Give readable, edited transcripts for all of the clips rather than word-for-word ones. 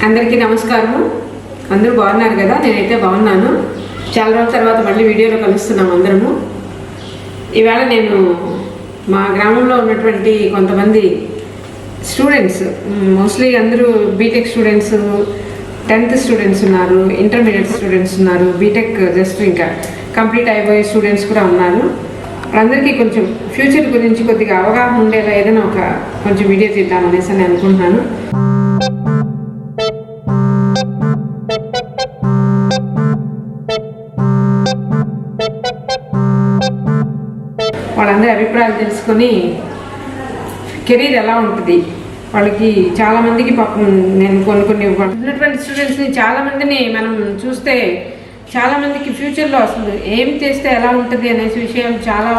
అందరికీ నమస్కారము. అందరూ బాగున్నారు కదా? నేనైతే బాగున్నాను. చాలా రోజుల తర్వాత మళ్ళీ వీడియోలో కలుస్తున్నాం అందరము. ఈవేళ నేను మా గ్రామంలో ఉన్నటువంటి కొంతమంది స్టూడెంట్స్, మోస్ట్లీ అందరూ బీటెక్ స్టూడెంట్స్, 10th స్టూడెంట్స్ ఉన్నారు, ఇంటర్మీడియట్ స్టూడెంట్స్ ఉన్నారు, బీటెక్ జస్ట్ ఇంకా కంప్లీట్ అయిపోయే స్టూడెంట్స్ కూడా ఉన్నారు. వాళ్ళందరికీ కొంచెం ఫ్యూచర్ గురించి కొద్దిగా అవగాహన ఉండేలా ఏదైనా ఒక కొంచెం వీడియో తీద్దామనేసి నేను అనుకుంటున్నాను. వాళ్ళందరి అభిప్రాయాలు తెలుసుకొని కెరీర్ ఎలా ఉంటుంది వాళ్ళకి. చాలామందికి పాపం నేను కొన్ని ఉన్నటువంటి స్టూడెంట్స్ని చాలామందిని మనం చూస్తే చాలామందికి ఫ్యూచర్లో అసలు ఏం చేస్తే ఎలా ఉంటుంది అనేసి విషయాలు చాలా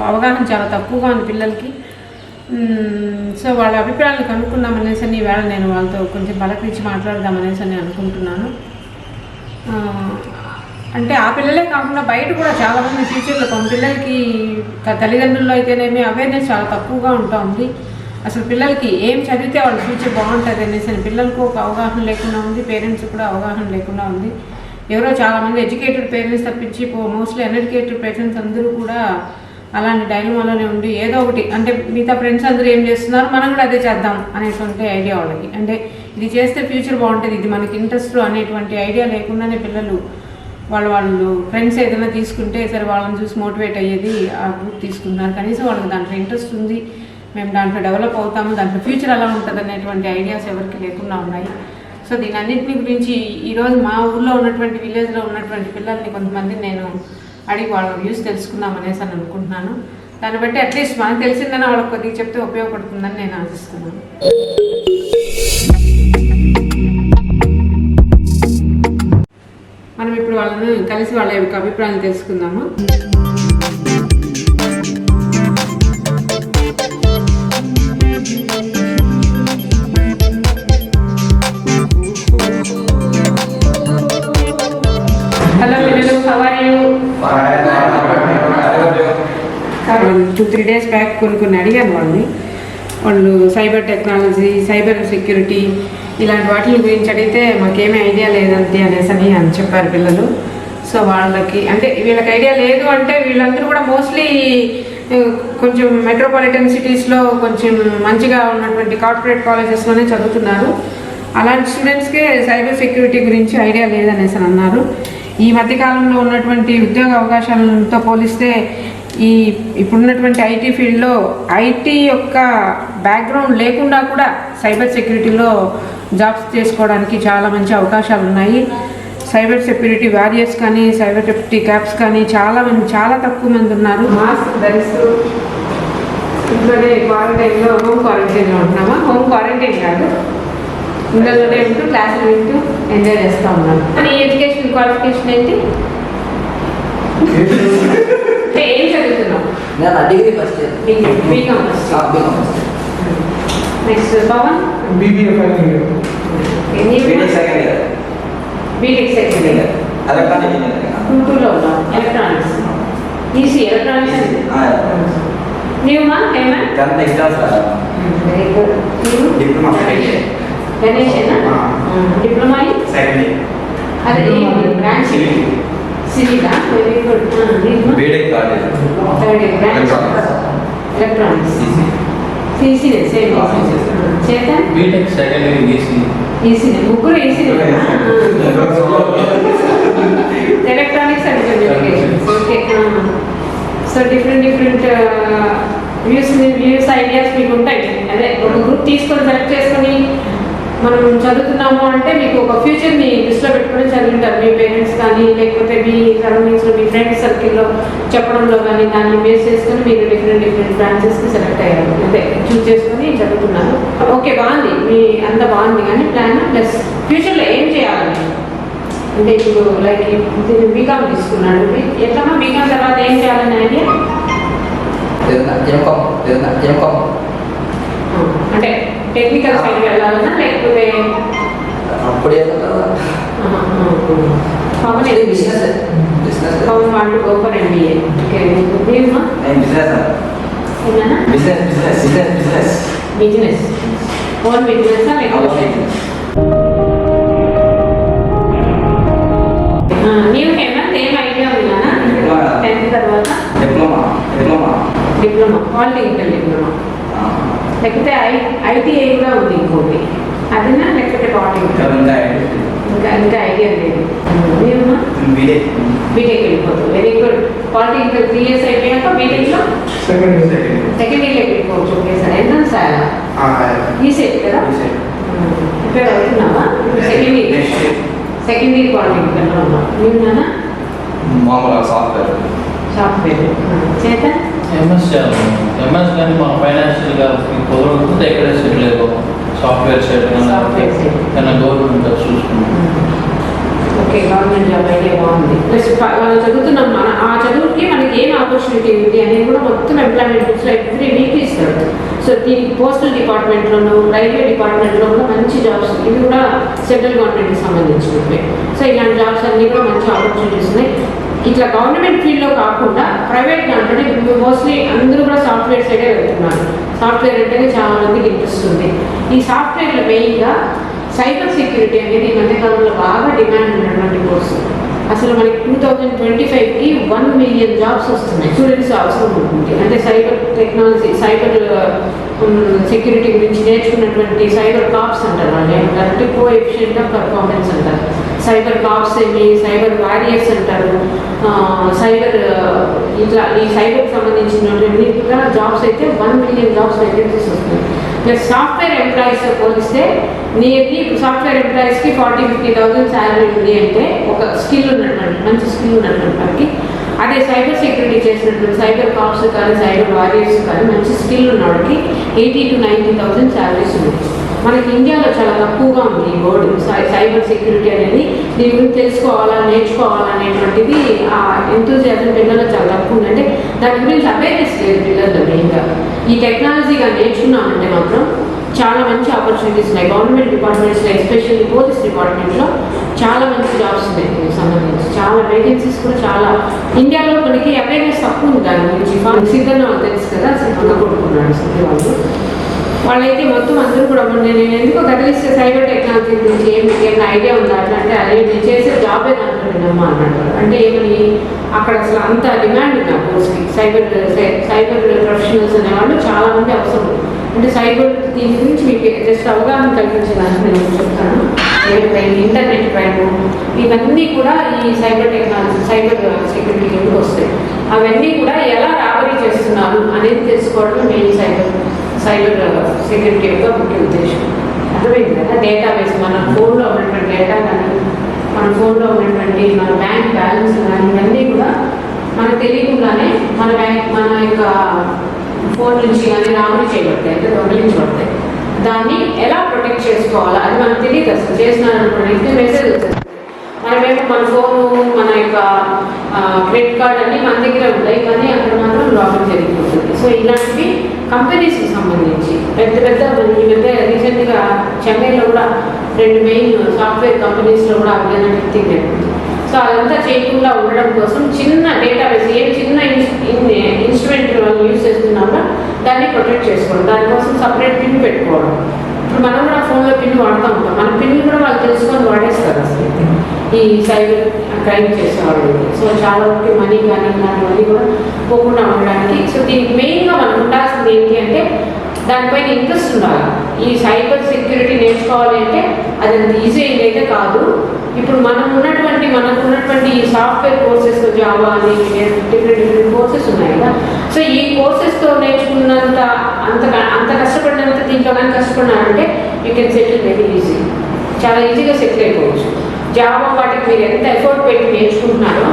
అవగాహన చాలా తక్కువగా ఉంది పిల్లలకి. సో వాళ్ళ అభిప్రాయాలు కనుక్కుందామనేసి అని ఈవేళ నేను వాళ్ళతో కొంచెం పలకరించి మాట్లాడదామనేసి అని అనుకుంటున్నాను. అంటే ఆ పిల్లలే కాకుండా బయట కూడా చాలామంది ఫ్యూచర్లో కొన్ని పిల్లలకి తల్లిదండ్రుల్లో అయితేనేమి అవేర్నెస్ చాలా తక్కువగా ఉంటుంది. అసలు పిల్లలకి ఏం చదివితే వాళ్ళ ఫ్యూచర్ బాగుంటుంది అనేసి అని పిల్లలకు ఒక అవగాహన లేకుండా ఉంది, పేరెంట్స్ కూడా అవగాహన లేకుండా ఉంది. ఎవరో చాలామంది ఎడ్యుకేటెడ్ పేరెంట్స్ తప్పించి మోస్ట్లీ అన్ఎడ్యుకేటెడ్ పేరెంట్స్ అందరూ కూడా అలాంటి డైలమాలోనే ఉండి ఏదో ఒకటి అంటే మిగతా ఫ్రెండ్స్ అందరూ ఏం చేస్తున్నారు మనం కూడా అదే చేద్దాం అనేటువంటి ఐడియా వాళ్ళకి. అంటే ఇది చేస్తే ఫ్యూచర్ బాగుంటుంది, ఇది మనకి ఇంట్రెస్ట్ అనేటువంటి ఐడియా లేకుండానే పిల్లలు వాళ్ళు ఫ్రెండ్స్ ఏదైనా తీసుకుంటే సరే వాళ్ళని చూసి మోటివేట్ అయ్యేది ఆ గ్రూప్ తీసుకుంటున్నారు. కనీసం వాళ్ళకి దాంట్లో ఇంట్రెస్ట్ ఉంది, మేము దాంట్లో డెవలప్ అవుతాము, దాంట్లో ఫ్యూచర్ ఎలా ఉంటుంది అనేటువంటి ఐడియాస్ ఎవరికి లేకుండా ఉన్నాయి. సో దీని అన్నింటినీ గురించి ఈరోజు మా ఊళ్ళో ఉన్నటువంటి విలేజ్లో ఉన్నటువంటి పిల్లల్ని కొంతమంది నేను అడిగి వాళ్ళ వ్యూస్ తెలుసుకుందాం అనేసి అని అనుకుంటున్నాను. దాన్ని బట్టి అట్లీస్ట్ మనకు తెలిసిందని వాళ్ళకి కొద్దిగా చెప్తే ఉపయోగపడుతుందని నేను ఆశిస్తున్నాను. మనం ఇప్పుడు వాళ్ళని కలిసి వాళ్ళ యొక్క అభిప్రాయాలు తెలుసుకుందాము. హలో పిల్లలు, how are you? 2-3 days back కొన్ని అడిగాను వాళ్ళు సైబర్ టెక్నాలజీ, సైబర్ సెక్యూరిటీ ఇలాంటి వాటి గురించి అడిగితే మాకేమీ ఐడియా లేదంతే అనేసి అని చెప్పారు పిల్లలు. సో వాళ్ళకి అంటే వీళ్ళకి ఐడియా లేదు అంటే వీళ్ళందరూ కూడా మోస్ట్లీ కొంచెం మెట్రోపాలిటన్ సిటీస్లో కొంచెం మంచిగా ఉన్నటువంటి కార్పొరేట్ కాలేజెస్లోనే చదువుతున్నారు. అలాంటి స్టూడెంట్స్కే సైబర్ సెక్యూరిటీ గురించి ఐడియా లేదనేసి అన్నారు. ఈ మధ్యకాలంలో ఉన్నటువంటి ఉద్యోగ అవకాశాలతో పోలిస్తే ఇప్పుడున్నటువంటి ఐటీ ఫీల్డ్లో ఐటీ యొక్క బ్యాక్గ్రౌండ్ లేకుండా కూడా సైబర్ సెక్యూరిటీలో జాబ్స్ చేసుకోవడానికి చాలా మంచి అవకాశాలు ఉన్నాయి. సైబర్ సెక్యూరిటీ వారియర్స్ కానీ సైబర్ సెక్యూరిటీ క్యాప్స్ కానీ చాలా తక్కువ మంది ఉన్నారు. మాస్క్ ధరిస్తూ ఇంట్లోనే క్వారంటైన్లో హోమ్ క్వారంటైన్లో ఉంటున్నామా? హోమ్ క్వారంటైన్ కాదు, ఇంట్లోనే ఉంటూ క్లాసులు వింటూ ఎంజాయ్ చేస్తూ ఉన్నాను. కానీ ఎడ్యుకేషన్ క్వాలిఫికేషన్ ఏంటి? ఏం చదువుతున్నావు? Degree first year. BCom first. Next Pavan BBA final year. BTech second year. BTech second year. Electronic engineering. 2 ఉన్నాం. ఎలక్ట్రానిక్స్. EC electronics. నీవుమా ఏమా? 10th ఎగ్జామ్స్ రాసాను. Very good. నీవు డిప్లొమా సెకండ్ ఇయర్. గణేషేనా? Diploma second year. అదే branch సివిలా? Very good. BTech college. Third year branch electronics. ఈసీనే same. Chetan BTech second year ఈసీనే. ముగ్గురు ఈసీనే. Electronics and communication. Okay. So different views ideas మీకు ఉంటాయి. అదే ఒక గ్రూప్ తీసుకొని సెలెక్ట్ చేసుకొని మనం చదువుతున్నాము అంటే మీకు ఒక ఫ్యూచర్ని దృష్టిలో పెట్టుకొని చదువుంటారు. మీ పేరెంట్స్ కానీ లేకపోతే మీ సరౌండింగ్స్లో మీ ఫ్రెండ్స్ సర్కిల్లో చెప్పడంలో కానీ దాన్ని బేస్ చేసుకొని మీరు డిఫరెంట్ బ్రాంచెస్కి సెలెక్ట్ అయ్యారు, అంటే చూస్ చేసుకొని చదువుతున్నారు. ఓకే, బాగుంది, మీ అంత బాగుంది. కానీ ప్లాన్ ప్లస్ ఫ్యూచర్లో ఏం చేయాలని అంటే ఇప్పుడు లైక్ బీకామ్ తీసుకున్నాడు, ఎట్లమ్మా బీకామ్ తర్వాత ఏం చేయాలని ఐడియా? అంటే టెక్నికల్ సైడ్ వెళ్ళాలన్నా లేకపోతే అప్పుడే Pavan want go for MBA. Okay, ఏమా బిజినెస్ ఓన్ బిజినెస్ లేకపోతే నీవు హేమంత్ ఏం ఐడియా ఉందా? 10th తర్వాత డిప్లొమా డిప్లొమా, పాలిటెక్నికల్ డిప్లొమా, లేకపోతే ఐటీఐ కూడా ఉంది ఇంకోటి, అదేనా లేకపోతే పాలిటెక్నికల్? ఇంకా ఐడియా లేదు. నీవు బీటెక్ వెళ్ళిపోతుంది. Very good. పాలిటెక్నికల్ 3 years అయిపోయాక బీటెక్లో సెకండ్ ఇయర్లో వెళ్ళిపోవచ్చు. Okay sir. ఎంట్రన్స్ ఈసెట్ కదా? ప్రిపేర్ అవుతున్నావా? సెకండ్ ఇయర్ పాలిటెక్నికల్లో ఉన్నావు. నీవు నాన్న మామూలుగా సాఫ్ట్వేర్ చేత ఎంఎస్ చేయాలి. ఎంఎస్ కానీ మన ఫైనాన్షియల్గా కుదరకపోతే ఎక్కడ సెటిల్ అయిపో సాఫ్ట్వేర్ సైడ్ కానీ గవర్నమెంట్ జాబ్ చూసుకున్నాం. ఓకే, గవర్నమెంట్ జాబ్ ఐడియా బాగుంది. ప్లస్ మనం చదువుతున్నాం, మన ఆ చదువుకి మనకి ఏం ఆపర్చునిటీ ఉంది అనేది కూడా మొత్తం ఎంప్లాయ్మెంట్ బుక్స్లో ఎవ్రీ వీక్ ఇస్తారు. సో దీనికి పోస్టల్ డిపార్ట్మెంట్లోను, రైల్వే డిపార్ట్మెంట్లో కూడా మంచి జాబ్స్, ఇవి కూడా సెంట్రల్ గవర్నమెంట్కి సంబంధించినవి. సో ఇలాంటి జాబ్స్ అన్నీ కూడా మంచి ఆపర్చునిటీస్ ఉన్నాయి. ఇట్లా గవర్నమెంట్ ఫీల్డ్లో కాకుండా ప్రైవేట్ దాంట్లోనే మోస్ట్లీ అందరూ కూడా సాఫ్ట్వేర్ సైడే వెళ్తున్నారు. సాఫ్ట్వేర్ అంటేనే చాలా మందికి ఇంట్రెస్ట్ ఉంది. ఈ సాఫ్ట్వేర్లో మెయిన్గా సైబర్ సెక్యూరిటీ అనేది ఈ మధ్యకాలంలో బాగా డిమాండ్ ఉన్నటువంటి కోర్సు. అసలు మనకి 2025కి 1 million జాబ్స్ వస్తున్నాయి. స్టూడెంట్స్ అవసరం ఉంటుంది. అంటే సైబర్ టెక్నాలజీ, సైబర్ సెక్యూరిటీ గురించి నేర్చుకున్నటువంటి సైబర్ కాప్స్ అంటారు. వాళ్ళు ఏమంటారంటే కోఎఫిషియంట్ ఆఫ్ పర్ఫార్మెన్స్ అంటారు. సైబర్ కాప్స్ ఏమి, సైబర్ వారియర్స్ అంటారు. సైబర్ ఇట్లా ఈ సైబర్కి సంబంధించినటువంటి జాబ్స్ అయితే 1 million జాబ్స్ వేకెన్సీస్ వస్తున్నాయి. ప్లస్ సాఫ్ట్వేర్ ఎంప్లాయీస్తో పోలిస్తే నియర్లీ సాఫ్ట్వేర్ ఎంప్లాయీస్కి 40,000-50,000 శాలరీ ఉంది అంటే ఒక స్కిల్ ఉన్నటువంటి, మంచి స్కిల్ ఉన్నటువంటి వారికి. అదే సైబర్ సెక్యూరిటీ చేసినటువంటి సైబర్ కాప్స్ కానీ సైబర్ వారియర్స్ కానీ మంచి స్కిల్ ఉన్నవాడికి 80,000-90,000 శాలరీస్ ఉన్నాయి. మనకి ఇండియాలో చాలా తక్కువగా ఉంది ఈ బోర్డు. సైబర్ సెక్యూరిటీ అనేది దీని గురించి తెలుసుకోవాలా, నేర్చుకోవాలా అనేటువంటిది ఆ ఎంతూజియాజం పిల్లల్లో చాలా తక్కువ ఉంది. అంటే దాని గురించి అవేర్నెస్ లేదు పిల్లల్లో. మెయిన్గా ఈ టెక్నాలజీగా నేర్చుకున్నామంటే మాత్రం చాలా మంచి ఆపర్చునిటీస్ ఉన్నాయి. గవర్నమెంట్ డిపార్ట్మెంట్స్లో, ఎస్పెషల్లీ పోలీస్ డిపార్ట్మెంట్లో చాలా మంచి జాబ్స్ ఉన్నాయి దీనికి సంబంధించి. చాలా వేకెన్సీస్ కూడా చాలా. ఇండియాలో మనకి అవేర్నెస్ తక్కువ ఉంది దాని గురించి. సిద్ధన్న వాళ్ళు తెలుసు కదా, సిద్ధంగా కొడుకున్నాడు సిద్ధి వాళ్ళైతే మొత్తం అందరూ కూడా నేను ఎందుకు కదిలిస్తే సైబర్ టెక్నాలజీ గురించి ఏమైనా ఐడియా ఉందా అట్లా అంటే అదే నేను చేసే జాబే దాంట్లో వినమ్మా అన్నాడు. అంటే ఏమని అక్కడ అసలు అంత డిమాండ్ ఉంది ఆ కోర్స్కి. సైబర్ ప్రొఫెషనల్స్ అనేవాళ్ళు చాలామంది అవసరం. అంటే సైబర్ దీని గురించి మీకు జస్ట్ అవగాహన కల్పించడానికి నేను చెప్తాను. ఇంటర్నెట్ క్రైమ్ ఇవన్నీ కూడా ఈ సైబర్ టెక్నాలజీ, సైబర్ సెక్యూరిటీ కింద వస్తాయి. అవన్నీ కూడా ఎలా రాబరీ చేస్తున్నారు అనేది తెలుసుకోవడం మెయిన్ సైబర్ సెక్యూరిటీ యొక్క ముఖ్య ఉద్దేశం. అర్థమైంది కదా? డేటాబేస్, మన ఫోన్లో ఉన్నటువంటి డేటా కానీ, మన ఫోన్లో ఉన్నటువంటి మన బ్యాంక్ బ్యాలెన్స్ కానీ ఇవన్నీ కూడా మనకు తెలియకుండానే మన యొక్క ఫోన్ నుంచి కానీ రాబరీ చేయబడతాయి, అంటే దొంగిలించబడతాయి. దాన్ని ఎలా ప్రొటెక్ట్ చేసుకోవాలో అది మనకు తెలియదు. అసలు చేసినారనుకోండి మెసేజ్ వచ్చేస్తుంది. మనమేమో మన ఫోను, మన యొక్క క్రెడిట్ కార్డ్ అన్నీ మన దగ్గర ఉంటాయి, కానీ అక్కడ మాత్రం లాగిన్ జరిగిపోతుంది. సో ఇలాంటివి కంపెనీస్కి సంబంధించి పెద్ద ఈ మధ్య రీసెంట్గా చెన్నైలో కూడా 2 మెయిన్ సాఫ్ట్వేర్ కంపెనీస్లో కూడా ఆ విధంగా థింగ్ అయిపోతుంది. సో అదంతా చేయకుండా ఉండడం కోసం చిన్న డేటాబేస్, ఏ చిన్న ఇన్స్ట్రుమెంట్ వాళ్ళు యూజ్ చేస్తున్నారో దాన్ని ప్రొటెక్ట్ చేసుకోవడం, దానికోసం సపరేట్ పిన్ పెట్టుకోవడం. ఇప్పుడు మనం కూడా ఫోన్లో పిన్ వాడుతూ ఉంటాం. మన పిన్ కూడా వాళ్ళు తెలుసుకొని వాడేస్తారు అసలు ఈ సైబర్ క్రైమ్ చేసేవాళ్ళు. సో చాలా వరకు మనీ కానీ ఇలాంటివన్నీ కూడా పోకుండా ఉండడానికి. సో దీనికి మెయిన్గా మనం ఉండాల్సింది ఏంటి అంటే దానిపైన ఇంట్రెస్ట్ ఉండాలి. ఈ సైబర్ సెక్యూరిటీ నేర్చుకోవాలి అంటే అది అంత ఈజీ అయితే కాదు. ఇప్పుడు మనకు ఉన్నటువంటి ఈ సాఫ్ట్వేర్ కోర్సెస్, జావా అని డిఫరెంట్ కోర్సెస్ ఉన్నాయి కదా. సో ఈ కోర్సెస్తో నేర్చుకున్నంత అంత కష్టపడినంత దీంట్లో కానీ కష్టపడినారంటే you can settle very easy. చాలా ఈజీగా సెటిల్ అయిపోవచ్చు. జావా వాటికి మీరు ఎంత ఎఫర్ట్ పెట్టి నేర్చుకుంటున్నారో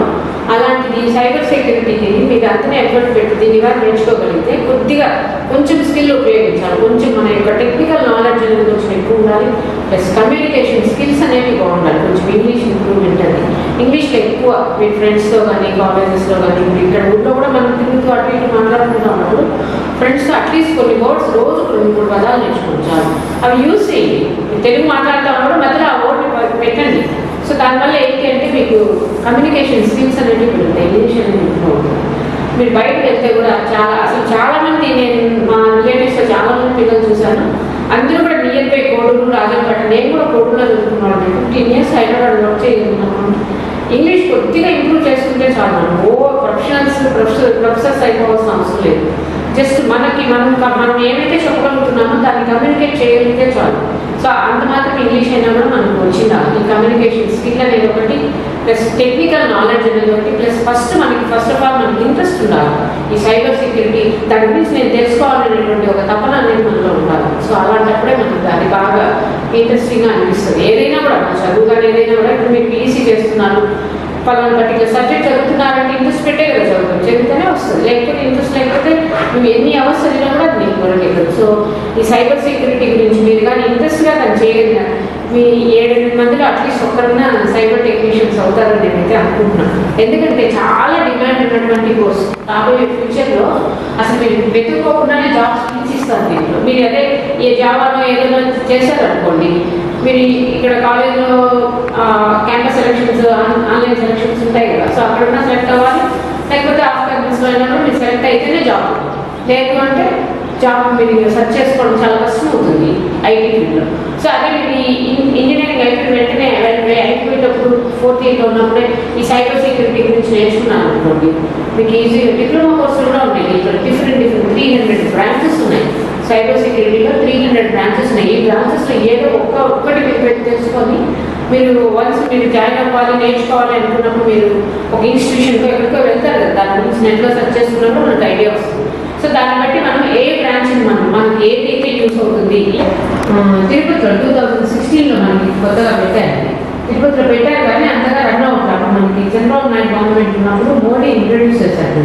అలాంటిది సైబర్ సెక్యూరిటీకి మీరు అంతనే ఎఫర్ట్ పెట్టి దీన్ని కానీ నేర్చుకోగలిగితే కొంచెం స్కిల్ ఉపయోగించాలి. కొంచెం మన యొక్క టెక్నికల్ నాలెడ్జ్ అనేది కొంచెం ఎక్కువ ఉండాలి. ప్లస్ కమ్యూనికేషన్ స్కిల్స్ అనేవి బాగుండాలి. కొంచెం ఇంగ్లీష్ ఇంప్రూవ్మెంట్ అది. ఇంగ్లీష్లో ఎక్కువ మీ ఫ్రెండ్స్తో కానీ, కాలేజెస్లో కానీ, ఇప్పుడు ఇక్కడ ఊళ్ళో కూడా మనం తిరుగుతూ అటు ఇటు మాట్లాడుకుంటూ ఉన్నప్పుడు ఫ్రెండ్స్తో అట్లీస్ట్ కొన్ని వర్డ్స్ రోజు 2-3 పదాలు నేర్చుకుంటారు. అవి యూజ్ చేయండి. తెలుగు మాట్లాడుతూ ఉన్నప్పుడు మధ్యలో ఆ వర్డ్ పెట్టండి. సో దానివల్ల ఏంటి అంటే మీకు కమ్యూనికేషన్ స్కిల్స్ అనేవి పెరుగుతాయి, ఇంగ్లీష్ అనేది ఇంప్రూవ్ అవుతుంది. మీరు బయటకు వెళ్తే కూడా చాలామంది నేను మా రిలేటివ్స్లో చాలామంది పిల్లలు చూశాను. అందరూ కూడా నియర్ బై కోడూరు, రాజంపేట. నేను కూడా కోడూరులో చదువుకున్నాను. 15 years హైదరాబాద్ వర్క్ చేయగలుగుతున్నాను. ఇంగ్లీష్ కొద్దిగా ఇంప్రూవ్ చేసుకుంటే చాలు. మనం ప్రొఫెసర్స్ అయిపోవాల్సిన అవసరం లేదు. జస్ట్ మనం ఏమైతే చెప్పగలుగుతున్నామో దాన్ని కమ్యూనికేట్ చేయగలిగితే చాలు. సో అంత మాత్రం ఇంగ్లీష్ అయినా కూడా మనకు వచ్చిందా ఈ కమ్యూనికేషన్ స్కిల్ అనేది ఒకటి, ప్లస్ టెక్నికల్ నాలెడ్జ్ అనేది ఒకటి, ప్లస్ ఫస్ట్ ఆఫ్ ఆల్ మనకి ఇంట్రెస్ట్ ఉండాలి. ఈ సైబర్ సెక్యూరిటీ దాని గురించి నేను తెలుసుకోవాలనేటువంటి ఒక తపన అనేది మనలో ఉండాలి. సో అలాంటప్పుడే మనకు అది బాగా ఇంట్రెస్టింగ్గా అనిపిస్తుంది. ఏదైనా కూడా మన చదువు కానీ ఏదైనా కూడా ఇప్పుడు మీరు పీఈసీ చేస్తున్నారు, పలానా పర్టికులర్ సబ్జెక్ట్ చదువుతున్నారంటే ఇంట్రెస్ట్ పెట్టే కదా చదువుతాం, చదివితేనే వస్తుంది. లేకపోతే ఇంట్రెస్ట్ లేకపోతే మేము ఎన్ని అవర్స్ చదివినా కూడా అది మీకు కొరకెక్కదు. సో ఈ సైబర్ సెక్యూరిటీ గురించి మీరు కానీ ఇంట్రెస్ట్గా కానీ చేయగలిగిన మీ 7-8 మందిలో అట్లీస్ట్ ఒక్కరైనా సైబర్ టెక్నీషియన్స్ అవుతారని నేనైతే అనుకుంటున్నాను. ఎందుకంటే చాలా డిమాండ్ ఉన్నటువంటి కోర్స్. రాబోయే ఫ్యూచర్లో అసలు మీరు వెతుక్కోకుండానే జాబ్స్ ఇస్తారు దీంట్లో. మీరు అదే ఏ జావాలో ఏదైనా చేశారనుకోండి, మీరు ఇక్కడ కాలేజ్లో క్యాంపస్ సెలక్షన్స్, ఆన్లైన్ సెలక్షన్స్ ఉంటాయి కదా, సో అక్కడున్న సెలెక్ట్ అవ్వాలి. లేకపోతే ఆఫ్ క్యాంపస్లో అయినా కూడా మీరు సెలెక్ట్ అయితేనే జాబ్, లేదు అంటే జాబ్ మీరు సెర్చ్ చేసుకోవడం చాలా కష్టం అవుతుంది ఐటీ ఫీల్డ్లో. సో అదే మీరు ఇంజనీరింగ్ అయిపోయిన వెంటనే అయిపోయేటప్పుడు 4th ఇయర్లో ఉన్నప్పుడే ఈ సైబర్ సెక్యూరిటీ గురించి నేర్చుకున్నాను అనుకోండి, మీకు ఈజీగా డిప్లొమా కోర్సులు కూడా ఉన్నాయి. ఇక్కడ డిఫరెంట్ 300 బ్రాంచెస్ ఉన్నాయి. సైబర్ సెక్యూరిటీలో 300 బ్రాంచెస్ ఉన్నాయి. ఈ బ్రాంచెస్లో ఏదో ఒక్కటి మీరు పెట్టి తెలుసుకొని మీరు వన్స్ మీరు జాయిన్ అవ్వాలి, నేర్చుకోవాలి అనుకున్నప్పుడు మీరు ఒక ఇన్స్టిట్యూషన్కో ఎక్కడికో వెళ్తారు కదా, దాని గురించి నెట్లో సెర్చ్ చేసుకున్నప్పుడు మనకు ఐడియా వస్తుంది. సో దాన్ని బట్టి మనం ఏ బ్రాంచ్ని మనకి ఏదైతే యూస్ అవుతుంది. తిరుపతిలో 2016లో మనకి కొత్తగా పెట్టారు. తిరుపతిలో పెట్టారు కానీ అంతగా రన్ అవుతారు. మనకి చంద్రబాబు నాయుడు గవర్నమెంట్ ఉన్నప్పుడు మోడీ ఇంట్రడ్యూస్ చేశారు.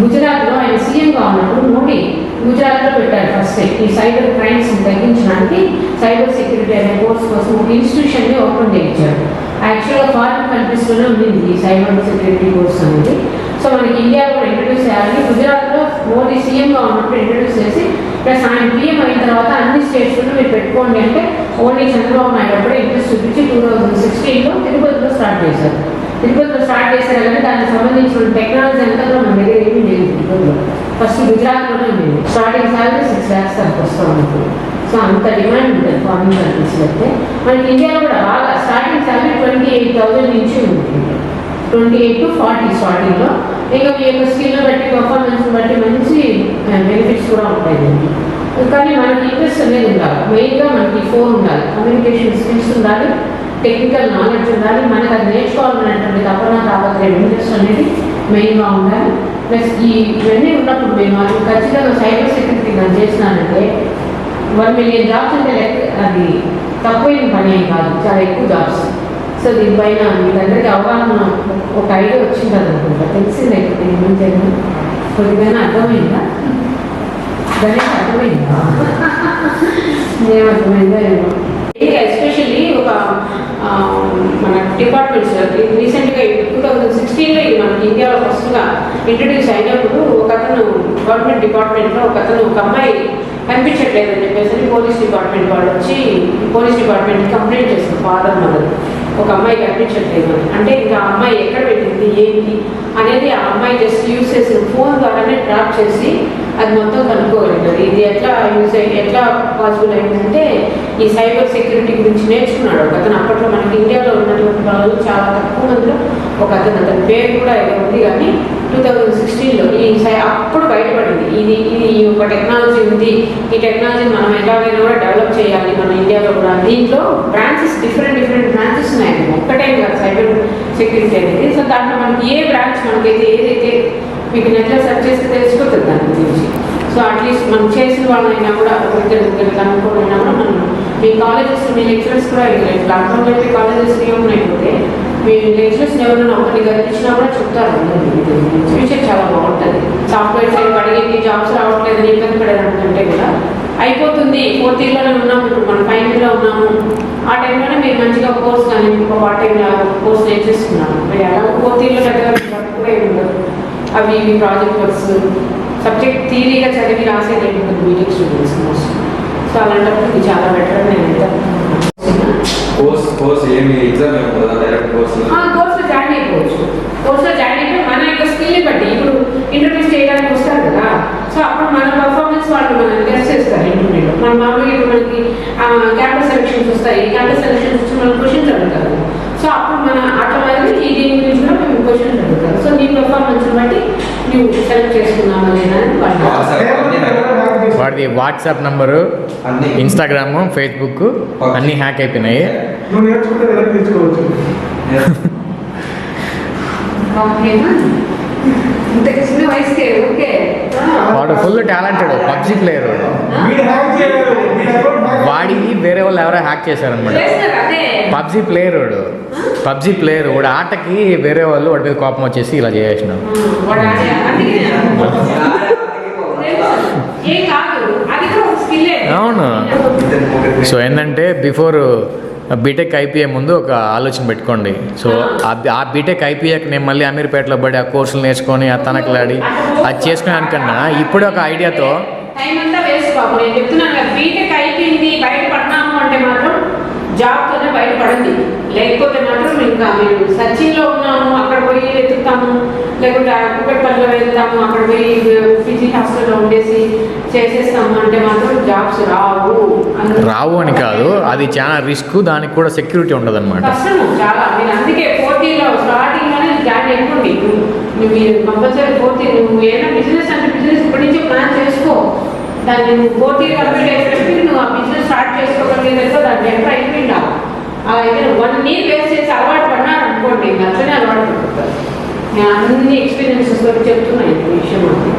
గుజరాత్లో ఆయన సీఎంగా ఉన్నప్పుడు మోడీ గుజరాత్లో పెట్టారు ఫస్ట్ ఈ సైబర్ క్రైమ్స్ తగ్గించడానికి సైబర్ సెక్యూరిటీ అనే కోర్స్ కోసం ఒక ఇన్స్టిట్యూషన్ని ఓపెన్ చేయించారు. యాక్చువల్గా ఫారిన్ కంట్రీస్లోనే ఉంది ఈ సైబర్ సెక్యూరిటీ కోర్స్ అనేది. సో మనకి ఇండియాలో ఇంట్రడ్యూస్ చేయాలి. గుజరాత్లో మోడీ సీఎంగా ఉన్నప్పుడు ఇంట్రడ్యూస్ చేసి ప్లస్ ఆయన పిఎం అయిన తర్వాత అన్ని స్టేట్స్లో మీరు పెట్టుకోండి అంటే ఓన్లీ చంద్రబాబు నాయుడు అప్పుడే ఇంట్రెస్ట్ చూపించి 2016లో తిరుపతిలో స్టార్ట్ చేశారు. తిరుపతిలో స్టార్ట్ చేశారు కానీ దానికి సంబంధించిన టెక్నాలజీ అంతా మన దగ్గర ఏమీ లేదు. తిరుపతిలో ఫస్ట్ గుజరాత్లోనే ఉంది. స్టార్టింగ్ శాలరీ 6 lakhs దానికి వస్తూ ఉన్నప్పుడు. సో అంత డిమాండ్ ఉంటుంది ఫారిన్ కంట్రీస్లో అయితే. మనకి ఇండియాలో కూడా బాగా స్టార్టింగ్ శాలరీ 28,000 నుంచి ఉంటుంది. 28 to 40 స్టార్టింగ్లో. ఇంకా మీ యొక్క స్కిల్ని బట్టి పర్ఫార్మెన్స్ బట్టి మంచి బెనిఫిట్స్ కూడా ఉంటాయి దీనికి. కానీ మనకి ఇంట్రెస్ట్ అనేది ఉండాలి. మెయిన్గా మనకి 4 ఉండాలి. కమ్యూనికేషన్ స్కిల్స్ ఉండాలి, టెక్నికల్ నాలెడ్జ్ ఉండాలి, మనకు అది నేర్చుకోవాలనేటువంటి తపన తాపత్రయం ఇంట్రెస్ట్ అనేది మెయిన్గా ఉండాలి. ప్లస్ ఇవన్నీ ఉన్నప్పుడు మేము అది ఖచ్చితంగా సైబర్ సెక్యూరిటీ నేను చేసినానంటే 1 million జాబ్స్ అంటే అది తక్కువైన పని ఏం కాదు, చాలా ఎక్కువ జాబ్స్. సో దీనిపైన మీ దగ్గరికి అవగాహన ఒక ఐడియా వచ్చింది అనుకుంటా, తెలిసిందే దీని గురించి కొద్దిగా అర్థమైందా? దానికి అర్థమైందా? ఏమర్థమైందో ఏమో. ఎస్పెషల్లీ ఒక మన డిపార్ట్మెంట్స్ రీసెంట్గా 2016లో ఇది మనకి ఇండియాలో ఫస్ట్గా ఇంట్రడ్యూస్ అయినప్పుడు ఒక అతను గవర్నమెంట్ డిపార్ట్మెంట్లో ఒక అమ్మాయి కనిపించట్లేదని చెప్పేసి పోలీస్ డిపార్ట్మెంట్ వాళ్ళు వచ్చి పోలీస్ డిపార్ట్మెంట్కి కంప్లైంట్ చేస్తారు. ఫాదర్ మదర్ ఒక అమ్మాయి కనిపించట్లేదు అని. అంటే ఇంకా ఆ అమ్మాయి ఎక్కడ పెట్టింది ఏంటి అనేది ఆ అమ్మాయి జస్ట్ యూజ్ చేసిన ఫోన్ ద్వారానే ట్రాప్ చేసి అది మొత్తం కనుక్కోగలిగారు. ఇది ఎట్లా పాసిబుల్ అయిందంటే ఈ సైబర్ సెక్యూరిటీ గురించి నేర్చుకున్నాడు ఒక అతను. అప్పట్లో మనకి ఇండియాలో ఉన్నటువంటి వాళ్ళు చాలా తక్కువ మందిలో ఒక అతని పేరు కూడా ఏదో ఉంది కానీ 2016లో అప్పుడు బయటపడింది ఇది ఒక టెక్నాలజీ ఉంది, ఈ టెక్నాలజీని మనం ఎలాగైనా కూడా డెవలప్ చేయాలి మన ఇండియాలో కూడా. దీంట్లో బ్రాంచెస్ డిఫరెంట్ బ్రాంచెస్ ఉన్నాయి, ఒక్కటే కాదు సైబర్ సెక్యూరిటీ అనేది. సో దాంట్లో మనకి ఏ బ్రాంచ్ మనకైతే ఏదైతే మీకు నెట్లో సెర్చ్ చేస్తే తెలిసిపోతుంది దాని గురించి. సో అట్లీస్ట్ మనం చేసిన వాళ్ళైనా కూడా ఒకరిద్దరు కనుక్కోవాలైనా కూడా మనం మీ కాలేజెస్ మీ లెక్చరర్స్ కూడా లాక్డౌన్లో అయితే కాలేజెస్ రీఓపెన్ అయిపోతే మీ లెక్చరర్స్ ఎవరైనా ఒకటి గర్పించినా కూడా చెప్తారు. ఫ్యూచర్ చాలా బాగుంటుంది. సాఫ్ట్వేర్ సైడ్ అడిగి జాబ్స్ రావట్లేదని ఇబ్బంది పడేదంటే కూడా అయిపోతుంది. 4th ఇయర్లోనే ఉన్నాము, ఇప్పుడు మనం 5th ఇయర్లో ఉన్నాము. ఆ టైంలోనే మీరు మంచిగా కోర్స్ కానీ ఇంకో పార్ట్ టైం కోర్స్ నేర్చేసుకున్నాము. మీరు ఎలా 4th ఇయర్లో దగ్గర కూడా ఏమి ఉండదు. అవి ఇవి ప్రాజెక్ట్ వర్క్స్ సబ్జెక్ట్ థియరీగా చదివి రాసేది ఉంటుంది బీటెక్ స్టూడెంట్స్ మోస్ట్. సో అలాంటప్పుడు ఇది చాలా బెటర్ అని నేను ఎంత కోర్స్ ఏమి ఎగ్జామ్ ఏముంటుందా డైరెక్ట్ కోర్సులో జాయిన్ అయిపోవచ్చు. కోర్సులో జాయిన్ అయిపోయి మన యొక్క స్కిల్ని బట్టి ఇప్పుడు ఇంటర్వ్యూస్ చేయడానికి వస్తారు కదా, సో అప్పుడు మన పర్ఫార్మెన్స్ వాళ్ళు మనం టెస్ట్ చేస్తారు ఇంటర్వ్యూలో. మన మామూలుగా ఇప్పుడు మనకి క్యాంపస్ సెలక్షన్స్ వస్తాయి. క్యాంపస్ సెలక్షన్స్ వచ్చి మనం క్వశ్చన్స్ అడుగుతారు. సో అప్పుడు మన ఆటోమేటిక్ ఈ దీని గురించి కూడా మేము క్వశ్చన్ అడుగుతారు. సో నీ పెర్ఫార్మెన్స్ బట్టి నువ్వు సెలెక్ట్ చేసుకున్నావా లేదా అని వాళ్ళు వాడిది వాట్సాప్ నంబరు, అన్ని ఇన్స్టాగ్రామ్, ఫేస్బుక్ అన్నీ హ్యాక్ అయిపోయినాయి. నువ్వు నేర్చుకుంటే వెనక్కి తీసుకోవచ్చు. ఓకేనా? ఇంత చిన్న వయసుకే ఓకే. వాడు ఫుల్ టాలెంటెడ్ పబ్జీ ప్లేయర్. వీడు హ్యాక్ చేయలేదు, వీడి అకౌంట్ హ్యాక్ వాడికి వేరే వాళ్ళు ఎవరో హ్యాక్ చేశారనమాట. చేస్తారు అదే. పబ్జీ ప్లేయర్ పబ్జీ ప్లేయర్ వాడు ఆటకి వేరే వాళ్ళు వాడి మీద కోపం వచ్చేసి ఇలా చేసినాం. వాడు ఆడే అందుకే ఏం కాదు, అది కూడా ఒక స్కిల్లే. అవును. సో ఏంటంటే బిఫోర్ బీటెక్ అయిపోయే ముందు ఒక ఆలోచన పెట్టుకోండి. సో ఆ బీటెక్ అయిపోయాక నేను మళ్ళీ అమీర్పేటలో పడి ఆ కోర్సులు నేర్చుకొని ఆ తనకలాడి అది చేసుకునే అనుకన్నా ఇప్పుడు ఒక ఐడియాతో టైం అంతా వేస్ట్ బాబు. నేను చెప్తున్నాను కదా, బీటెక్ అయిపోయింది బయటపడినాము అంటే మాత్రం జాబ్తోనే బయటపడండి. లేకపోతే మాత్రం ఇంకా మేము సర్చింగ్లో ఉన్నాము, అక్కడ పోయి వెతుకుతాము, లేకుంటే కుక్కట్పల్లిలో వెళ్తాము, అక్కడ పోయి పీజీ హాస్టల్లో ఉండేసి చేసేస్తాము అంటే మాత్రం జాబ్స్ రావు అని కాదు, అది చాలా రిస్క్, దానికి కూడా సెక్యూరిటీ ఉండదు అనమాట. కష్టము చాలా. మీరు అందుకే 4th ఇయర్లో స్టార్టింగ్లోనే జాయిన్ అయిపోండి. మీరు కంపల్సరీ 4th ఇయర్ నువ్వు ఏదైనా బిజినెస్ అంటే బిజినెస్ ఇప్పటి నుంచే ప్లాన్ చేసుకో. దాన్ని నువ్వు 4th ఇయర్ కంప్లీట్ అయిపోయినప్పుడు నువ్వు ఆ బిజినెస్ స్టార్ట్ చేసుకోగలిగేదో దాన్ని ఎక్కడ అయిపోయిందా. అలా అయితే 1 year వేస్ట్ చేసి అలవాటు పడినారు అనుకోండి, ఇంకా అట్లనే అలవాటు పడుతుంది. నేను అన్ని ఎక్స్పీరియన్సెస్ తోటి చెప్తున్నాను ఈ విషయం. అంటే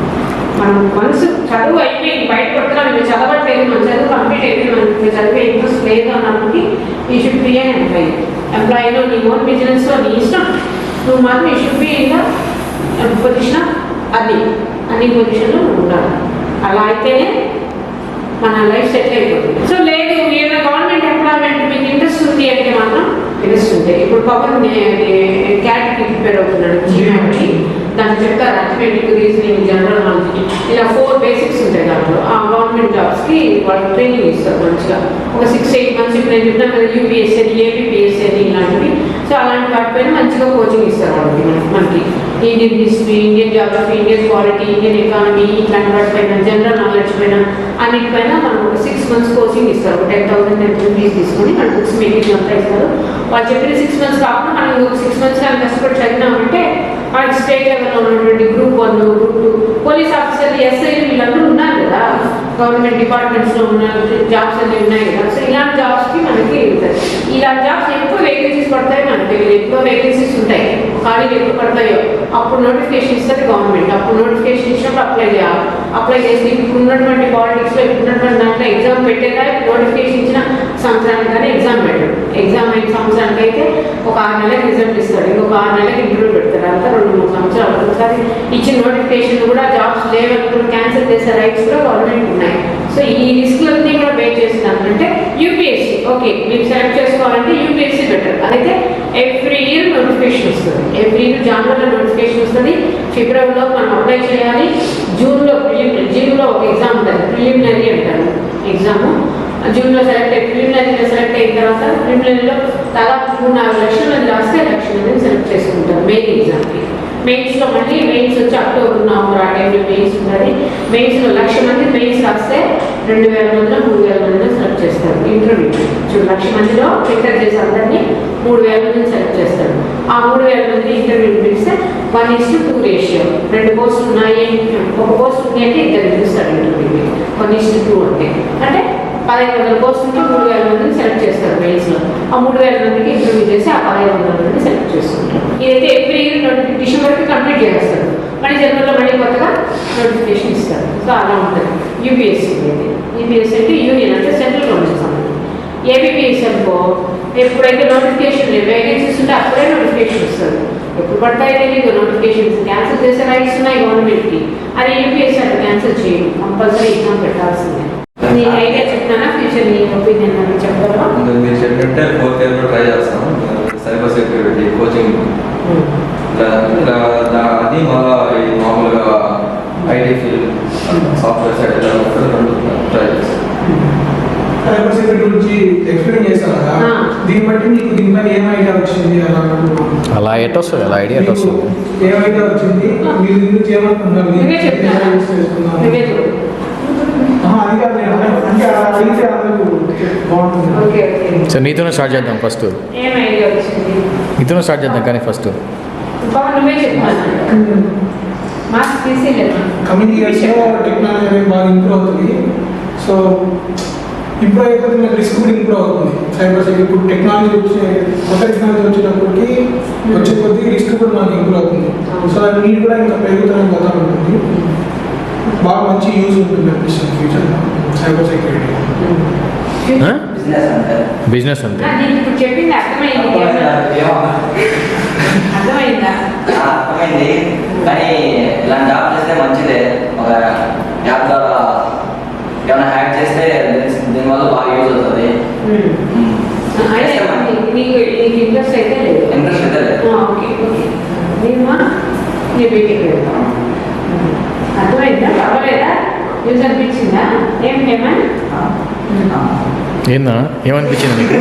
మనం మనసు చదువు అయిపోయింది బయటపడుతున్నాం, మీరు చదవట్లేదు, మన చదువు కంప్లీట్ అయిపోయింది, మనకి చదివే ఇంట్రెస్ట్ లేదు అన్నప్పటికీ ఈ షుడ్ బి అన్ ఎంప్లాయీ. ఎంప్లాయీలో నీ ఓన్ బిజినెస్లో నీ ఇష్టం, నువ్వు మాత్రం ఈ షుడ్ బి ఇంకా పొజిషన్ అన్ని పొజిషన్లో ఉండాలి. అలా అయితేనే మన లైఫ్ సెటిల్ అయిపోతుంది. సో లేదు ఏదైనా గవర్నమెంట్ ఎంప్లాయ్మెంట్ మీకు ఇంట్రెస్ట్ ఉంది అంటే మాత్రం ఇంట్రెస్ట్ ఉంటాయి. ఇప్పుడు పవన్ క్యాట్కి ప్రిపేర్ అవుతున్నాడు, జీఎంకి. దాన్ని చెప్తారు అథమెటిక్, రీజనింగ్, జనరల్ నాలెడ్జ్, ఇలా 4 బేసిక్స్ ఉంటాయి దాంట్లో. ఆ గవర్నమెంట్ జాబ్స్కి వాళ్ళు ట్రైనింగ్ ఇస్తారు మంచిగా. ఒక 6-8 months ఇప్పుడు నేను చెప్తాను కదా, యూపీఎస్సీ అని, ఏపీఎస్సీ అని ఇలాంటివి. సో అలాంటి వాటిపైన మంచిగా కోచింగ్ ఇస్తారు వాళ్ళకి. మనకి Indian history, Indian geography, Indian polity, Indian economy, ఇట్లాంటి వాటిపైన, జనరల్ నాలెడ్జ్ పైన అన్నిటిపైన మనం ఒక 6 months కోచింగ్ ఇస్తారు. 10,000 ఫీజు తీసుకొని మన బుక్స్ మెటీరియల్ అంతా ఇస్తారు. వాళ్ళు చెప్పిన 6 months కాకుండా మనం ఇంకొక 6 months కానీ కష్టపడి చదివినామంటే వాళ్ళకి స్టేట్ లెవెల్లో ఉన్నటువంటి గ్రూప్ 1, గ్రూప్ 2 పోలీస్ ఆఫీసర్లు, ఎస్ఐలు వీళ్ళందరూ ఉన్నారు కదా, గవర్నమెంట్ డిపార్ట్మెంట్స్లో ఉన్న జాబ్స్ అన్నీ ఉన్నాయి కదా. సో ఇలాంటి జాబ్స్కి మనకి ఇలాంటి జాబ్స్ ఎక్కువ వేకెన్సీస్ పడతాయి. మనకి ఎక్కువ వేకెన్సీస్ ఉంటాయి, ఖాళీలు ఎప్పుడు పడతాయో అప్పుడు నోటిఫికేషన్ ఇస్తుంది గవర్నమెంట్. అప్పుడు నోటిఫికేషన్ ఇచ్చినప్పుడు అప్లై చేయాలి. అప్లై చేసి ఇప్పుడు ఉన్నటువంటి పాలిటిక్స్లో ఇప్పుడు ఉన్నటువంటి దాంట్లో ఎగ్జామ్ పెట్టేదా, నోటిఫికేషన్ ఇచ్చిన సంవత్సరానికి కానీ ఎగ్జామ్ పెట్టాడు. ఎగ్జామ్ అయిన సంవత్సరానికి అయితే ఒక 6 నెలలకు రిజల్ట్ ఇస్తాడు, ఇంకొక 6 నెలలకు ఇంటర్వ్యూ పెడతాడు. అంతా 2-3 సంవత్సరాలు. ఒకసారి ఇచ్చిన నోటిఫికేషన్ కూడా జాబ్స్ లేవనుకుని క్యాన్సిల్ చేసే రైట్స్ కూడా గవర్నమెంట్ ఉన్నాయి. సో ఈ రిస్క్లన్నీ కూడా పే చేస్తున్నానంటే యూపీఎస్సీ ఓకే మీరు సెలెక్ట్ చేసుకోవాలంటే యూపీఎస్సీ బెటర్. అదైతే ఎవ్రీ ఇయర్ నోటిఫికేషన్ వస్తుంది. ఎవ్రీ ఇయర్ జనవరిలో నోటిఫికేషన్ వస్తుంది, ఫిబ్రవరిలో మనం అప్లై చేయాలి, జూన్లో ఒక ఎగ్జామ్ ఉంటుంది, ప్రిలిమినరీ అంటారు ఎగ్జాము. జూన్లో ప్రిలిమినరీలో సెలెక్ట్ అయిన తర్వాత ప్రిలిమినరీలో దాదాపు 3-4 లక్షల మంది రాస్తే 1 లక్ష మందిని సెలెక్ట్ చేసుకుంటారు మెయిన్ ఎగ్జామ్కి. మెయిన్స్లో మళ్ళీ మెయిన్స్ వచ్చి అక్టోబర్, నవంబర్ ఆ టైంలో మెయిన్స్ ఉంటుంది. మెయిన్స్లో 1 లక్ష మంది మెయిన్స్ రాస్తే 2,000 మందిలో 3,000 మందిలో సెలెక్ట్ చేస్తారు. ఇంటర్వ్యూ చూడు 1 లక్ష మందిలో ఫిల్టర్ చేసి అందరినీ 3,000 మందిని సెలెక్ట్ చేస్తారు. ఆ 3,000 మందిని ఇంటర్వ్యూ పిలిస్తే 1:2 రేషియో. 2 పోస్టులు ఉన్నాయి, ఒక పోస్ట్ ఉంది అంటే 2 పిలుస్తారు ఇంటర్వ్యూకి. 1:2 అంటే 1,500 పోస్టులకి 3,000 మందిని సెలెక్ట్ చేస్తారు మెయిన్స్లో. ఆ 3,000 మందికి ఇంటర్వ్యూ చేసి ఆ 1,500 మందిని సెలెక్ట్ చేసుకుంటారు. ఇదైతే ఎవ్రీ ఇయర్ డిసెంబర్కి కంప్లీట్ చేస్తారు. మళ్ళీ జనవరిలో మళ్ళీ కొత్తగా నోటిఫికేషన్ ఇస్తారు. సో అలా ఉంటుంది యూపీఎస్సీ అయితే. యూపీఎస్సీ అంటే యూనియన్ అంటే సెంట్రల్ గవర్నమెంట్ సంబంధం. ఏబీపీఎస్సీ అనుకో ఎప్పుడైతే నోటిఫికేషన్ వేకెన్సీస్ ఉంటే అప్పుడే నోటిఫికేషన్ ఇస్తారు. ఎప్పుడు పడతాయో తెలియదు నోటిఫికేషన్స్. క్యాన్సిల్ చేసే రైట్స్ ఉన్నాయి గవర్నమెంట్కి. అది యూపీఎస్సీ అంటే క్యాన్సిల్ చేయదు, కంపల్సరీ ఎగ్జామ్ పెట్టాల్సిందే. నీ ఐడియా చెప్తానా, ఫ్యూచర్ నీ ఒపీనియన్ అని చెప్పగలవా? మీరు చెప్పినట్టే 4th year లో ట్రై చేస్తాం సైబర్ సెక్యూరిటీ కోచింగ్. అది మళ్ళా ఈ మామూలుగా ఐటీ ఫీల్డ్, సాఫ్ట్వేర్ సైడ్ ఎలా ఉంటుంది 2 ట్రై చేస్తాం. సైబర్ సెక్యూరిటీ గురించి ఎక్స్ప్లెయిన్ చేశాను కదా, దీన్ని బట్టి నీకు దీనిపైన ఏం ఐడియా వచ్చింది అని అనుకుంటున్నాను. అలా ఎట్ వస్తుంది, అలా ఐడియా ఎట్ వస్తుంది, ఏం ఐడియా వచ్చింది, మీరు దీని గురించి ఏమనుకుంటున్నారు? నువ్వే చెప్తాను. అది కాదు నేను అంటే అలా అడిగితే అందరూ బాగుంటుంది. Okay okay. సో నీతోనే స్టార్ట్ చేద్దాం ఫస్ట్. ఏం ఐడియా వచ్చింది? ఇతను స్టార్ట్ చేద్దాం కానీ ఫస్ట్. బాబా నువ్వే చెప్పాను మాస్క్ తీసేయలేదు. కమింగ్ ఇయర్స్లో టెక్నాలజీ అనేది బాగా ఇంప్రూవ్ అవుతుంది. సో ఇంప్రూవ్ అయిపోతే మనకి రిస్క్ కూడా ఇంప్రూవ్ అవుతుంది. సైబర్ సెక్యూరిటీ ఇప్పుడు టెక్నాలజీ కొత్త టెక్నాలజీ వచ్చేటప్పటికి వచ్చే కొద్ది రిస్క్ కూడా మనకి ఇంప్రూవ్ అవుతుంది. సో దాని నీడ్ కూడా ఇంకా పెరుగుతూనే పోతా ఉంటుంది. బాగా మంచి యూజ్ ఉంటుంది అనిపిస్తుంది ఫ్యూచర్లో సైబర్ సెక్యూరిటీ. బిజినెస్ అంతే. నీకు ఇప్పుడు చెప్పింది అర్థమైంది. అర్థమైందా? అర్థమైంది, కానీ ఇలాంటి జాబ్ చేస్తే మంచిదే. ఒక యాప్ ద్వారా ఏమైనా హ్యాక్ చేస్తే దీనివల్ల బాగా యూజ్ అవుతుంది. నీకు ఇంట్రెస్ట్ అయితే లేదు. ఇంట్రెస్ట్ అయితే లేదు. Okay okay. నేమా నీ బీటెక్ అర్థమైందా? పర్వాలేదా? యూజ్ అనిపించిందా? ఏం పేమెంట్ ఏందా ఏమనిపించింది నీకు?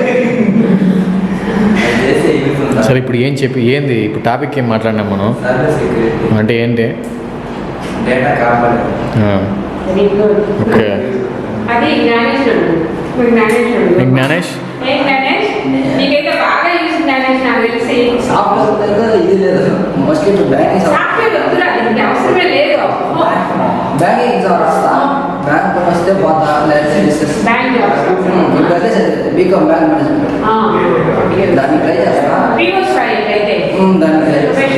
చేస్తే యూజ్ ఉంటుంది. సరే ఇప్పుడు ఏం చెప్పి ఏంది ఇప్పుడు టాపిక్ ఏం మాట్లాడినాం మనం? సైబర్ సెక్యూరిటీ అంటే ఏంటి? డేటా కాపాడేది. Very good. ఓకే. అది జ్ఞానేష్ నీకు జ్ఞానేష్ ఏం జ్ఞానేష్? నీకైతే బాగా యూజ్ జ్ఞానేష్ నాకు తెలిసి. సాఫ్ట్వేర్ ఇది లేదు, మోస్ట్లీ బ్యాంకింగ్ సాఫ్ట్వేర్ వద్దురా, దీనికి అవసరమే లేదు. బ్యాంకింగ్ ఎగ్జామ్ రాస్తా, బ్యాంక్ వస్తే పోతా, లేకపోతే బిజినెస్ బ్యాంక్ జాబ్స్. ఇప్పుడైతే బీకామ్ బ్యాంక్ మేనేజ్మెంట్ దాన్ని ట్రై చేస్తా. ప్రీవియస్ ఫైల్ అయితే దాన్ని ట్రై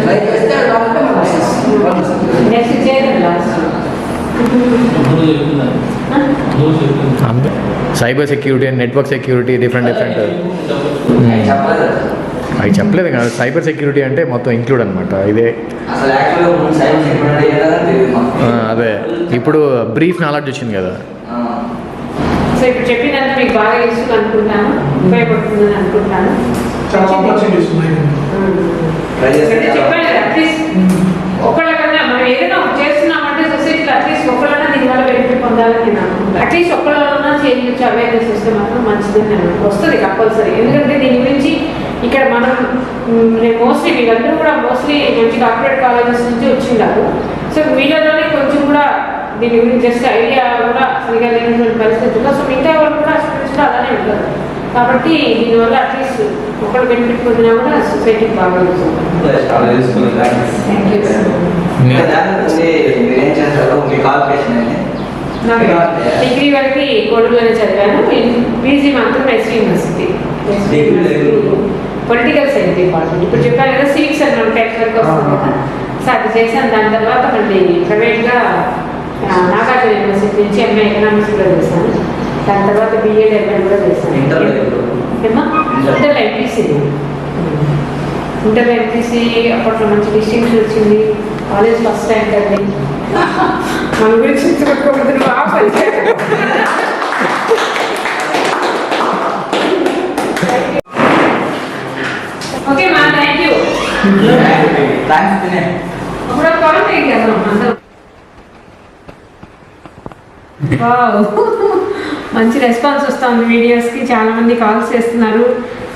ట్రై చేస్తే నెక్స్ట్ చేయడం లాస్ట్. అంతే. Cyber security and network security different చెప్పలేదు. అవి చెప్పలేదు కదా. సైబర్ సెక్యూరిటీ అంటే మొత్తం ఇంక్లూడ్ అనమాట. ఇదే అసలు యాక్చువల్గా ముందు సైబర్ సెక్యూరిటీ ఏదైనా తెలియదు మాకు. అదే ఇప్పుడు బ్రీఫ్ నాలెడ్జ్ వచ్చింది కదా. సో ఇప్పుడు చెప్పినంత మీకు బాగా యూస్ఫుల్ అనుకుంటాను, ఉపయోగపడుతుందని అనుకుంటాను. చాలా ఆపర్చునిటీస్ ఉన్నాయి. ట్రై చేస్తే అంటే చెప్పాను కదా, అట్లీస్ట్ ఒకళ్ళకన్నా మనం ఏదైనా చేస్తున్నామంటే సొసైటీలో అట్లీస్ట్ ఒకళ్ళన్నా దీనివల్ల బెనిఫిట్ పొందాలని నేను అనుకుంటాను. అట్లీస్ట్ ఒకళ్ళన్నా చేంజ్ వచ్చి అవేర్నెస్ వస్తే మాత్రం మంచిదని నేను వస్తుంది కంపల్సరీ. ఎందుకంటే దీని గురించి ఇక్కడ మనం మోస్ట్లీ వీళ్ళందరూ కూడా మోస్ట్లీ మంచి కార్పొరేట్ కాలేజెస్ నుంచి వచ్చిండారు. సో వీళ్ళలోనే కొంచెం కూడా దీని గురించి జస్ట్ ఐడియా కూడా సరిగా లేనటువంటి పరిస్థితుల్లో సో మిగతా వాళ్ళు కూడా స్టూడెంట్స్ కూడా అలానే ఉంటారు. కాబట్టి దీనివల్ల అట్లీస్ట్ ఒకళ్ళు బెనిఫిట్ పొందినా కూడా సొసైటీకి బాగా యూజ్ అవుతుంది. చాలా యూస్ఫుల్. Thank you sir. ఇంకా దాని గురించి మీరు ఏం చేస్తారు, మీ క్వాలిఫికేషన్ ఏంటి? డిగ్రీ వరకు కోడూరులోనే చదివాను. పీజీ మాత్రం SV university political science department. ఇప్పుడు చెప్పాను కదా సివిక్స్ అండ్ టెక్స్ వరకు వస్తుంది కదా, సో అది చేశాను. దాని తర్వాత మళ్ళీ ప్రైవేట్గా నాగార్జున యూనివర్సిటీ నుంచి ఎంఏ ఎకనామిక్స్ కూడా చేశాను. దాని తర్వాత బిఎడ్ ఎంఎడ్ కూడా చేశాను. ఏమా ఇంటర్ ఎంపీసీ. ఇంటర్ ఎంపీసీ అప్పట్లో మంచి డిస్టింక్షన్ వచ్చింది. కాలేజ్ ఫస్ట్ ర్యాంక్ అండి. మన గురించి చెప్పుకోకూడదు బాగా. ఓకే మా థ్యాంక్ యూ. థ్యాంక్స్ తినే. అప్పుడు కామెంట్ చేద్దాం అందరం. మంచి రెస్పాన్స్ వస్తుంది వీడియోస్కి. చాలామంది కాల్స్ చేస్తున్నారు,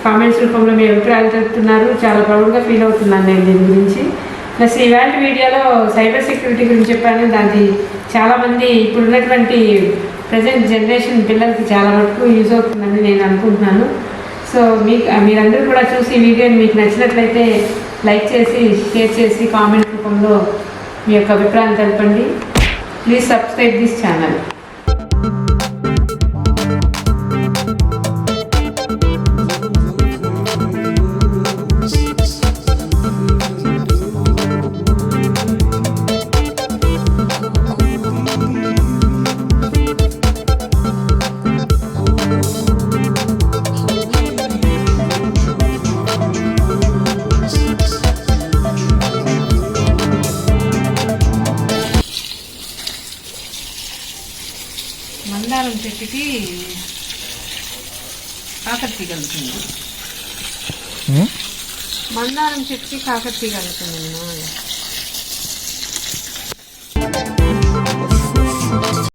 కామెంట్స్ రూపంలో మీ అభిప్రాయాలు చెప్తున్నారు. చాలా ప్రౌడ్గా ఫీల్ అవుతున్నాను నేను దీని గురించి. ప్లస్ ఇవాళ వీడియోలో సైబర్ సెక్యూరిటీ గురించి చెప్పాను. దానికి చాలామంది ఇప్పుడున్నటువంటి ప్రజెంట్ జనరేషన్ పిల్లలకి చాలా మటుకు యూజ్ అవుతుందని నేను అనుకుంటున్నాను. సో మీరందరూ కూడా చూసి ఈ వీడియోని మీకు నచ్చినట్లయితే లైక్ చేసి షేర్ చేసి కామెంట్ రూపంలో మీ యొక్క అభిప్రాయం తెలపండి. Please subscribe this channel. మందారం చెట్టుకి కాకరతీ కలుగుతుంది. మందారం చెట్టుకి కాకరతీ కలుగుతుంది.